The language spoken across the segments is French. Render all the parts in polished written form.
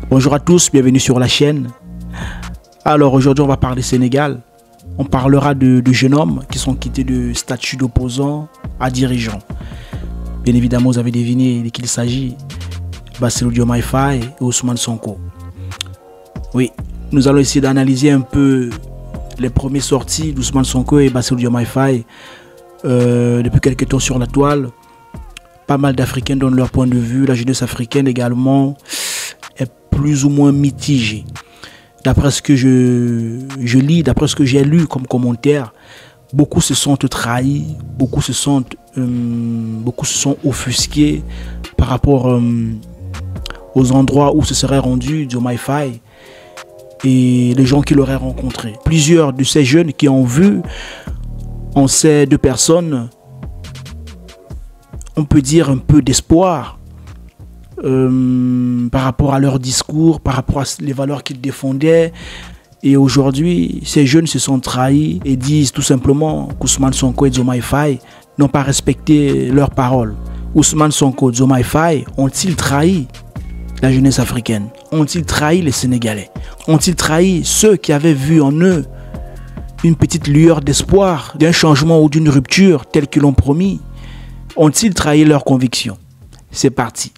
Bonjour à tous, bienvenue sur la chaîne. Alors aujourd'hui on va parler Sénégal. On parlera de jeunes hommes qui sont quittés de statut d'opposant à dirigeant. Bien évidemment vous avez deviné de qui il s'agit. Bassirou Diomaye Faye et Ousmane Sonko. Oui, nous allons essayer d'analyser un peu les premières sorties d'Ousmane Sonko et Bassirou Diomaye Faye depuis quelques temps sur la toile. Pas mal d'Africains donnent leur point de vue. La jeunesse africaine également est plus ou moins mitigée. D'après ce que je lis, d'après ce que j'ai lu comme commentaire, beaucoup se sentent trahis, beaucoup se sont offusqués par rapport aux endroits où se serait rendu Diomaye Faye et les gens qui l'auraient rencontré. Plusieurs de ces jeunes qui ont vu en ces deux personnes, on peut dire un peu d'espoir par rapport à leur discours, par rapport à les valeurs qu'ils défendaient. Et aujourd'hui, ces jeunes se sont trahis et disent tout simplement qu'Ousmane Sonko et Diomaye Faye n'ont pas respecté leurs paroles. Ousmane Sonko et Diomaye Faye ont-ils trahi la jeunesse africaine? Ont-ils trahi les Sénégalais? Ont-ils trahi ceux qui avaient vu en eux une petite lueur d'espoir, d'un changement ou d'une rupture telle qu'ils l'ont promis? Ont-ils trahi leurs convictions? C'est parti.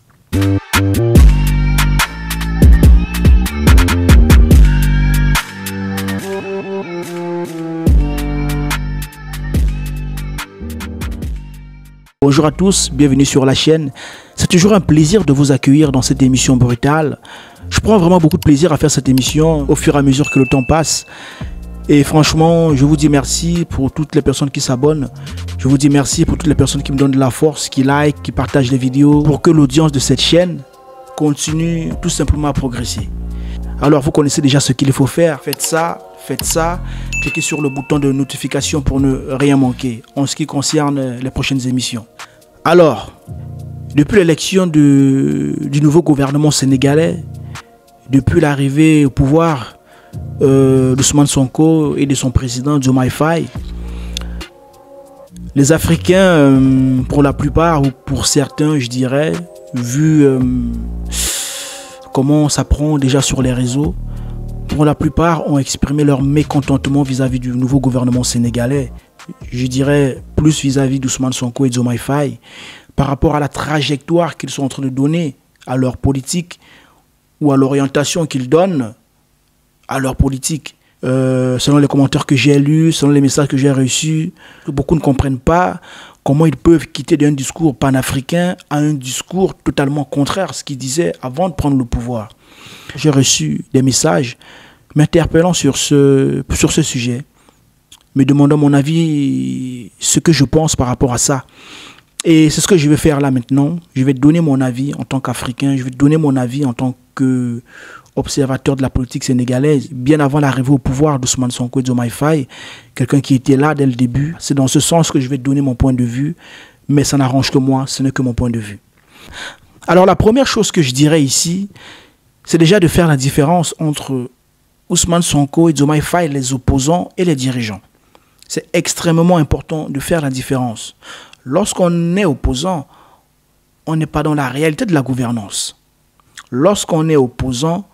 Bonjour à tous, bienvenue sur la chaîne. C'est toujours un plaisir de vous accueillir dans cette émission brutale. Je prends vraiment beaucoup de plaisir à faire cette émission au fur et à mesure que le temps passe. Et franchement, je vous dis merci pour toutes les personnes qui s'abonnent. Je vous dis merci pour toutes les personnes qui me donnent de la force, qui like, qui partagent les vidéos, pour que l'audience de cette chaîne continue tout simplement à progresser. Alors vous connaissez déjà ce qu'il faut faire. Faites ça. Cliquez sur le bouton de notification pour ne rien manquer en ce qui concerne les prochaines émissions. Alors, depuis l'élection du nouveau gouvernement sénégalais, depuis l'arrivée au pouvoir d'Ousmane Sonko et de son président Diomaye Faye, les Africains, pour la plupart ou pour certains, je dirais, vu comment ça prend déjà sur les réseaux, pour la plupart ont exprimé leur mécontentement vis-à-vis du nouveau gouvernement sénégalais. Je dirais plus vis-à-vis d'Ousmane Sonko et Diomaye Faye, par rapport à la trajectoire qu'ils sont en train de donner à leur politique ou à l'orientation qu'ils donnent à leur politique. Selon les commentaires que j'ai lus, selon les messages que j'ai reçus, beaucoup ne comprennent pas comment ils peuvent quitter d'un discours panafricain à un discours totalement contraire à ce qu'ils disaient avant de prendre le pouvoir. J'ai reçu des messages m'interpellant sur ce sujet, me demandant mon avis, ce que je pense par rapport à ça. Et c'est ce que je vais faire là maintenant. Je vais donner mon avis en tant qu'Africain, je vais donner mon avis en tant qu'observateur de la politique sénégalaise, bien avant l'arrivée au pouvoir d'Ousmane Sonko et Diomaye Faye, quelqu'un qui était là dès le début. C'est dans ce sens que je vais donner mon point de vue, mais ça n'arrange que moi, ce n'est que mon point de vue. Alors la première chose que je dirais ici, c'est déjà de faire la différence entre Ousmane Sonko et Diomaye Faye, les opposants et les dirigeants. C'est extrêmement important de faire la différence. Lorsqu'on est opposant, on n'est pas dans la réalité de la gouvernance. Lorsqu'on est opposant,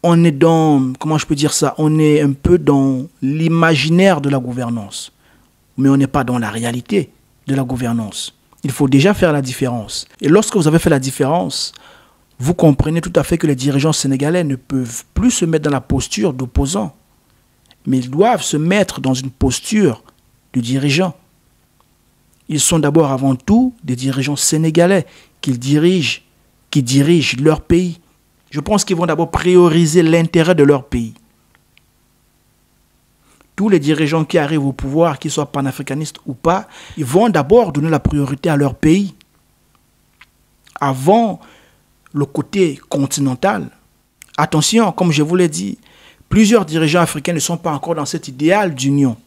on est dans, comment je peux dire ça, on est un peu dans l'imaginaire de la gouvernance. Mais on n'est pas dans la réalité de la gouvernance. Il faut déjà faire la différence. Et lorsque vous avez fait la différence, vous comprenez tout à fait que les dirigeants sénégalais ne peuvent plus se mettre dans la posture d'opposants. Mais ils doivent se mettre dans une posture de dirigeants. Ils sont d'abord avant tout des dirigeants sénégalais qui dirigent leur pays. Je pense qu'ils vont d'abord prioriser l'intérêt de leur pays. Tous les dirigeants qui arrivent au pouvoir, qu'ils soient panafricanistes ou pas, ils vont d'abord donner la priorité à leur pays. Avant le côté continental. Attention, comme je vous l'ai dit, plusieurs dirigeants africains ne sont pas encore dans cet idéal d'union.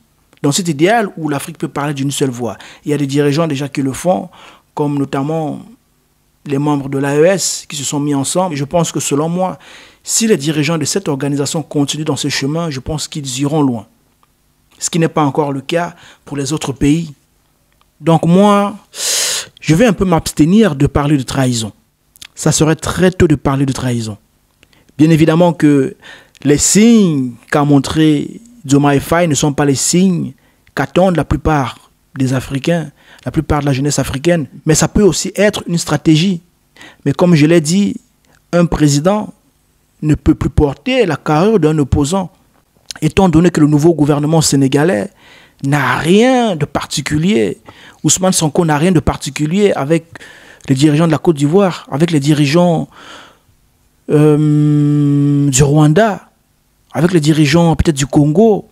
Dans cet idéal où l'Afrique peut parler d'une seule voix. Il y a des dirigeants déjà qui le font, comme notamment les membres de l'AES qui se sont mis ensemble. Et je pense que selon moi, si les dirigeants de cette organisation continuent dans ce chemin, je pense qu'ils iront loin. Ce qui n'est pas encore le cas pour les autres pays. Donc moi, je vais un peu m'abstenir de parler de trahison. Ça serait très tôt de parler de trahison. Bien évidemment que les signes qu'a montré Diomaye Faye ne sont pas les signes qu'attendent la plupart des Africains, la plupart de la jeunesse africaine, mais ça peut aussi être une stratégie. Mais comme je l'ai dit, un président ne peut plus porter la carrure d'un opposant, étant donné que le nouveau gouvernement sénégalais n'a rien de particulier. Ousmane Sonko n'a rien de particulier avec les dirigeants de la Côte d'Ivoire, avec les dirigeants du Rwanda, avec les dirigeants peut-être du Congo,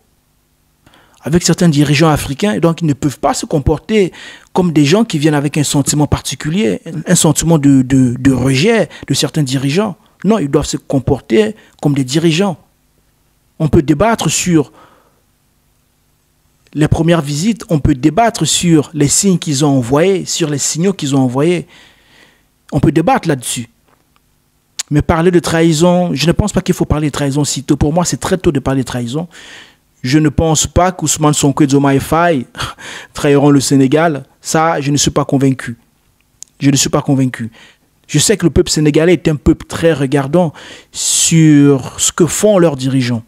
avec certains dirigeants africains. Et donc, ils ne peuvent pas se comporter comme des gens qui viennent avec un sentiment particulier, un sentiment de rejet de certains dirigeants. Non, ils doivent se comporter comme des dirigeants. On peut débattre sur les premières visites, on peut débattre sur les signes qu'ils ont envoyés, sur les signaux qu'ils ont envoyés. On peut débattre là-dessus. Mais parler de trahison, je ne pense pas qu'il faut parler de trahison si tôt. Pour moi, c'est très tôt de parler de trahison. Je ne pense pas qu'Ousmane Sonko et Diomaye Faye trahiront le Sénégal. Ça, je ne suis pas convaincu. Je ne suis pas convaincu. Je sais que le peuple sénégalais est un peuple très regardant sur ce que font leurs dirigeants.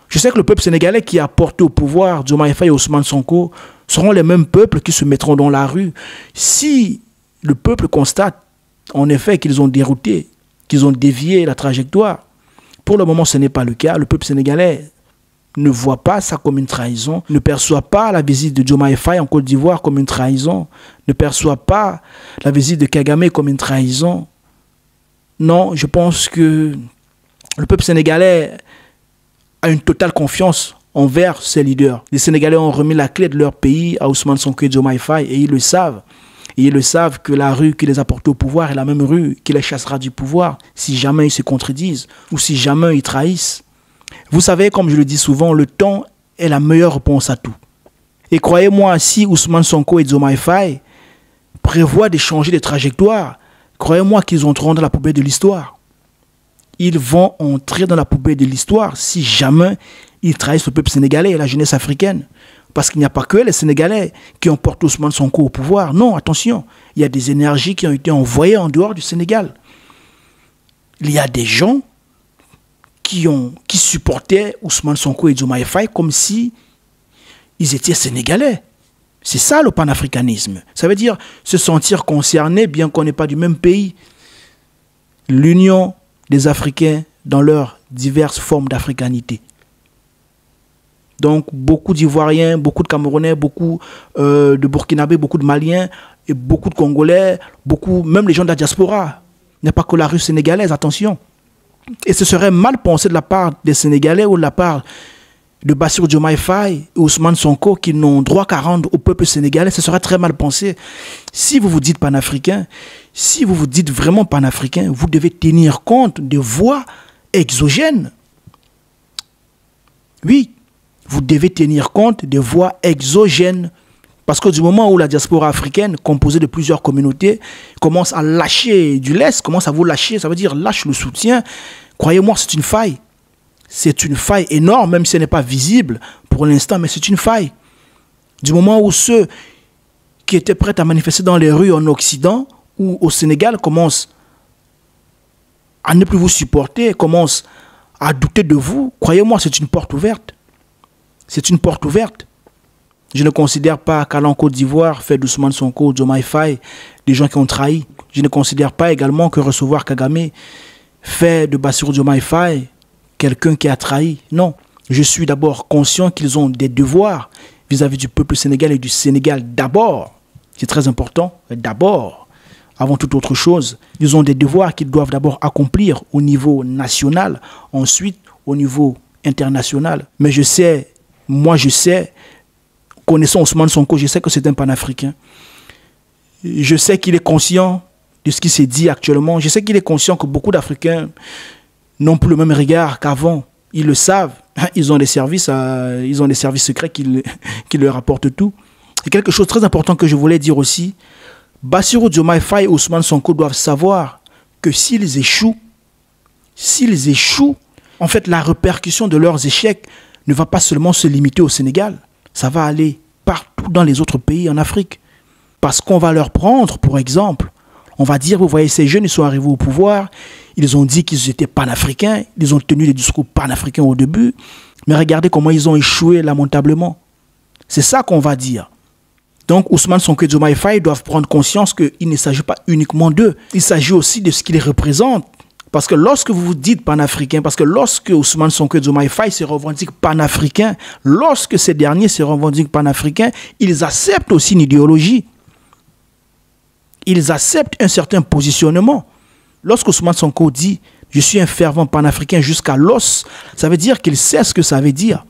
Je sais que le peuple sénégalais qui a porté au pouvoir Diomaye Faye et Ousmane Sonko seront les mêmes peuples qui se mettront dans la rue. Si le peuple constate en effet qu'ils ont dérouté, qu'ils ont dévié la trajectoire, pour le moment ce n'est pas le cas. Le peuple sénégalais ne voit pas ça comme une trahison, ne perçoit pas la visite de Diomaye Faye en Côte d'Ivoire comme une trahison, ne perçoit pas la visite de Kagame comme une trahison. Non, je pense que le peuple sénégalais a une totale confiance envers ses leaders. Les Sénégalais ont remis la clé de leur pays à Ousmane Sonko et Diomaye Faye et ils le savent. Et ils le savent que la rue qui les a portés au pouvoir est la même rue qui les chassera du pouvoir si jamais ils se contredisent ou si jamais ils trahissent. Vous savez, comme je le dis souvent, le temps est la meilleure réponse à tout. Et croyez-moi, si Ousmane Sonko et Diomaye Faye prévoient d'échanger de trajectoire, croyez-moi qu'ils entreront dans la poubelle de l'histoire. Ils vont entrer dans la poubelle de l'histoire si jamais ils trahissent le peuple sénégalais et la jeunesse africaine. Parce qu'il n'y a pas que les Sénégalais qui ont porté Ousmane Sonko au pouvoir. Non, attention, il y a des énergies qui ont été envoyées en dehors du Sénégal. Il y a des gens qui supportaient Ousmane Sonko et Diomaye Faye comme si ils étaient Sénégalais. C'est ça le panafricanisme. Ça veut dire se sentir concerné bien qu'on n'est pas du même pays. L'union des Africains dans leurs diverses formes d'africanité. Donc, beaucoup d'Ivoiriens, beaucoup de Camerounais, beaucoup de Burkinabés, beaucoup de Maliens, et beaucoup de Congolais, même les gens de la diaspora. Il n'y a pas que la rue sénégalaise, attention. Et ce serait mal pensé de la part des Sénégalais ou de la part de Bassirou Diomaye Faye et Ousmane Sonko qui n'ont droit qu'à rendre au peuple sénégalais. Ce serait très mal pensé. Si vous vous dites panafricain, si vous vous dites vraiment panafricain, vous devez tenir compte des voix exogènes. Oui, vous devez tenir compte des voix exogènes. Parce que du moment où la diaspora africaine, composée de plusieurs communautés, commence à lâcher du lest, commence à vous lâcher, ça veut dire lâche le soutien, croyez-moi, c'est une faille. C'est une faille énorme, même si elle n'est pas visible pour l'instant, mais c'est une faille. Du moment où ceux qui étaient prêts à manifester dans les rues en Occident ou au Sénégal commencent à ne plus vous supporter, commencent à douter de vous, croyez-moi, c'est une porte ouverte. C'est une porte ouverte. Je ne considère pas qu'aller en Côte d'Ivoire fait d'Ousmane Sonko, Diomaye Faye, des gens qui ont trahi. Je ne considère pas également que recevoir Kagame fait de Bassirou Diomaye Faye quelqu'un qui a trahi. Non, je suis d'abord conscient qu'ils ont des devoirs vis-à-vis du peuple sénégalais et du Sénégal d'abord. C'est très important, d'abord, avant toute autre chose. Ils ont des devoirs qu'ils doivent d'abord accomplir au niveau national, ensuite au niveau international. Mais je sais, connaissant Ousmane Sonko, je sais que c'est un panafricain. Je sais qu'il est conscient de ce qui s'est dit actuellement. Je sais qu'il est conscient que beaucoup d'Africains n'ont plus le même regard qu'avant. Ils le savent. Ils ont des services secrets qui leur apportent tout. Et quelque chose de très important que je voulais dire aussi, Bassirou Diomaye Faye et Ousmane Sonko doivent savoir que s'ils échouent, en fait, la répercussion de leurs échecs ne va pas seulement se limiter au Sénégal. Ça va aller partout dans les autres pays en Afrique. Parce qu'on va leur prendre, pour exemple, On va dire, vous voyez, ces jeunes, ils sont arrivés au pouvoir, ils ont dit qu'ils étaient panafricains, ils ont tenu des discours panafricains au début, mais regardez comment ils ont échoué lamentablement. C'est ça qu'on va dire. Donc Ousmane Sonko et Diomaye Faye doivent prendre conscience qu'il ne s'agit pas uniquement d'eux, il s'agit aussi de ce qu'ils représentent. Parce que lorsque vous vous dites panafricain, parce que lorsque Ousmane Sonko et Diomaye Faye se revendiquent panafricains, lorsque ces derniers se revendiquent panafricains, ils acceptent aussi une idéologie. Ils acceptent un certain positionnement. Lorsque Ousmane Sonko dit « je suis un fervent panafricain jusqu'à l'os », ça veut dire qu'il sait ce que ça veut dire.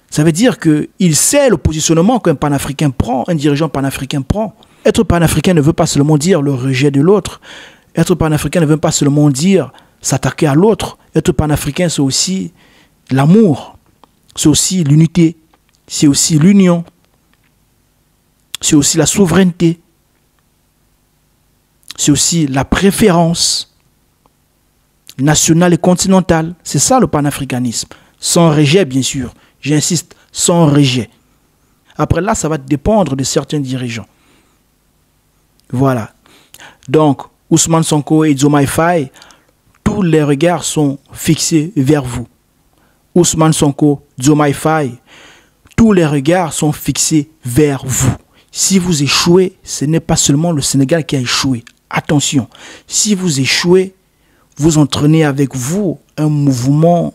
Ça veut dire qu'il sait le positionnement qu'un panafricain prend, un dirigeant panafricain prend. Être panafricain ne veut pas seulement dire le rejet de l'autre. Être panafricain ne veut pas seulement dire s'attaquer à l'autre. Être panafricain, c'est aussi l'amour, c'est aussi l'unité, c'est aussi l'union, c'est aussi la souveraineté, c'est aussi la préférence nationale et continentale. C'est ça le panafricanisme, sans rejet bien sûr, j'insiste, sans rejet. Après là, ça va dépendre de certains dirigeants. Voilà. Donc, Ousmane Sonko et Diomaye Faye, tous les regards sont fixés vers vous. Ousmane Sonko, Diomaye Faye, tous les regards sont fixés vers vous. Si vous échouez, ce n'est pas seulement le Sénégal qui a échoué. Attention, si vous échouez, vous entraînez avec vous un mouvement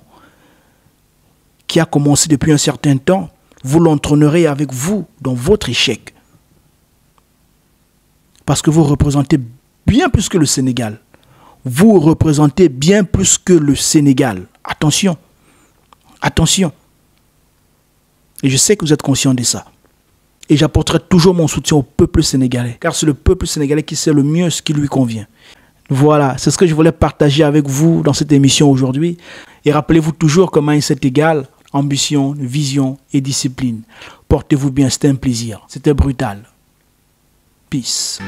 qui a commencé depuis un certain temps. Vous l'entraînerez avec vous dans votre échec. Parce que vous représentez bien plus que le Sénégal. Vous représentez bien plus que le Sénégal. Attention. Attention. Et je sais que vous êtes conscient de ça. Et j'apporterai toujours mon soutien au peuple sénégalais. Car c'est le peuple sénégalais qui sait le mieux ce qui lui convient. Voilà, c'est ce que je voulais partager avec vous dans cette émission aujourd'hui. Et rappelez-vous toujours que mindset égale ambition, vision et discipline. Portez-vous bien, c'était un plaisir. C'était brutal. Peace.